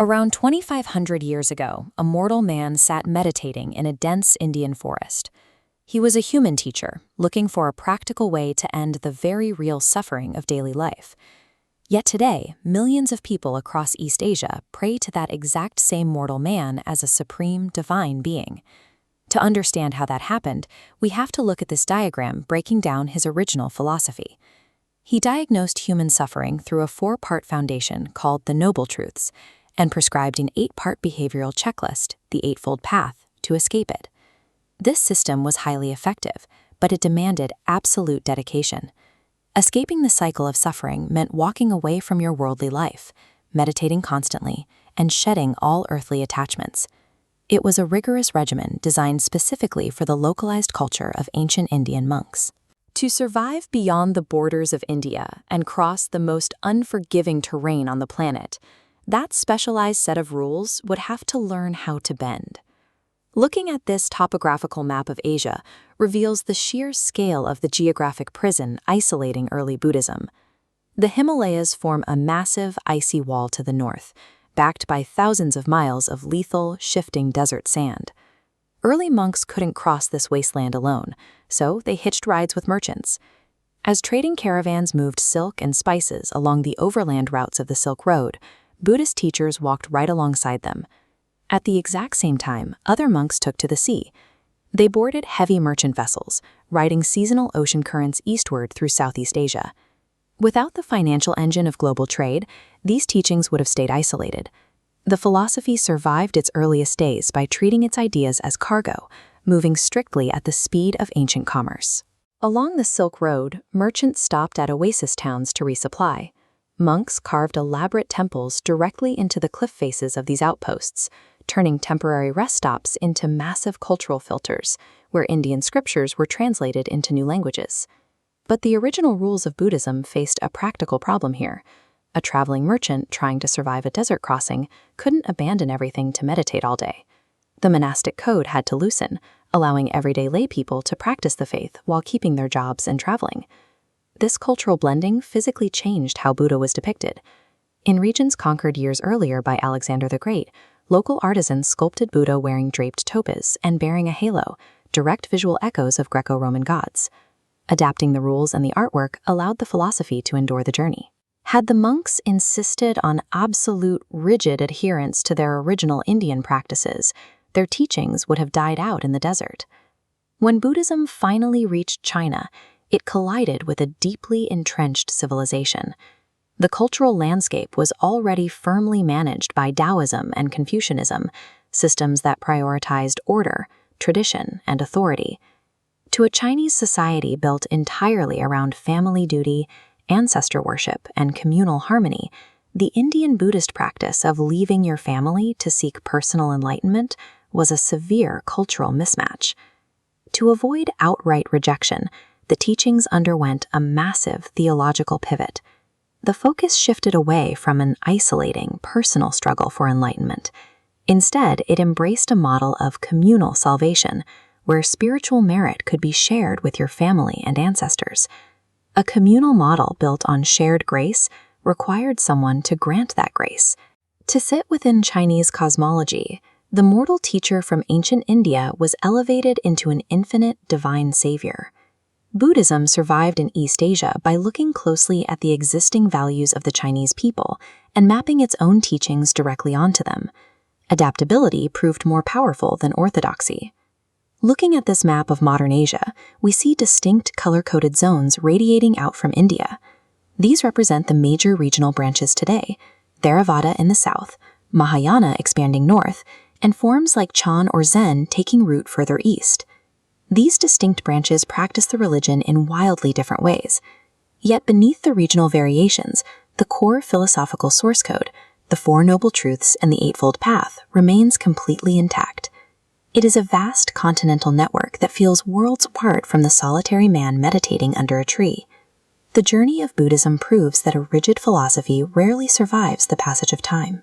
Around 2,500 years ago, a mortal man sat meditating in a dense Indian forest. He was a human teacher, looking for a practical way to end the very real suffering of daily life. Yet today, millions of people across East Asia pray to that exact same mortal man as a supreme, divine being. To understand how that happened, we have to look at this diagram breaking down his original philosophy. He diagnosed human suffering through a 4-part foundation called the Noble Truths, and prescribed an 8-part behavioral checklist, the Eightfold Path, to escape it. This system was highly effective, but it demanded absolute dedication. Escaping the cycle of suffering meant walking away from your worldly life, meditating constantly, and shedding all earthly attachments. It was a rigorous regimen designed specifically for the localized culture of ancient Indian monks. To survive beyond the borders of India and cross the most unforgiving terrain on the planet, that specialized set of rules would have to learn how to bend. Looking at this topographical map of Asia reveals the sheer scale of the geographic prison isolating early Buddhism. The Himalayas form a massive, icy wall to the north, backed by thousands of miles of lethal, shifting desert sand. Early monks couldn't cross this wasteland alone, so they hitched rides with merchants. As trading caravans moved silk and spices along the overland routes of the Silk Road, Buddhist teachers walked right alongside them. At the exact same time, other monks took to the sea. They boarded heavy merchant vessels, riding seasonal ocean currents eastward through Southeast Asia. Without the financial engine of global trade, these teachings would have stayed isolated. The philosophy survived its earliest days by treating its ideas as cargo, moving strictly at the speed of ancient commerce. Along the Silk Road, merchants stopped at oasis towns to resupply. Monks carved elaborate temples directly into the cliff faces of these outposts, turning temporary rest stops into massive cultural filters, where Indian scriptures were translated into new languages. But the original rules of Buddhism faced a practical problem here. A traveling merchant trying to survive a desert crossing couldn't abandon everything to meditate all day. The monastic code had to loosen, allowing everyday laypeople to practice the faith while keeping their jobs and traveling. This cultural blending physically changed how Buddha was depicted. In regions conquered years earlier by Alexander the Great, local artisans sculpted Buddha wearing draped togas and bearing a halo, direct visual echoes of Greco-Roman gods. Adapting the rules and the artwork allowed the philosophy to endure the journey. Had the monks insisted on absolute, rigid adherence to their original Indian practices, their teachings would have died out in the desert. When Buddhism finally reached China, it collided with a deeply entrenched civilization. The cultural landscape was already firmly managed by Taoism and Confucianism, systems that prioritized order, tradition, and authority. To a Chinese society built entirely around family duty, ancestor worship, and communal harmony, the Indian Buddhist practice of leaving your family to seek personal enlightenment was a severe cultural mismatch. To avoid outright rejection, the teachings underwent a massive theological pivot. The focus shifted away from an isolating, personal struggle for enlightenment. Instead, it embraced a model of communal salvation, where spiritual merit could be shared with your family and ancestors. A communal model built on shared grace required someone to grant that grace. To sit within Chinese cosmology, the mortal teacher from ancient India was elevated into an infinite divine savior. Buddhism survived in East Asia by looking closely at the existing values of the Chinese people and mapping its own teachings directly onto them. Adaptability proved more powerful than orthodoxy. Looking at this map of modern Asia, we see distinct color-coded zones radiating out from India. These represent the major regional branches today: Theravada in the south, Mahayana expanding north, and forms like Chan or Zen taking root further east. These distinct branches practice the religion in wildly different ways. Yet beneath the regional variations, the core philosophical source code, the Four Noble Truths and the Eightfold Path, remains completely intact. It is a vast continental network that feels worlds apart from the solitary man meditating under a tree. The journey of Buddhism proves that a rigid philosophy rarely survives the passage of time.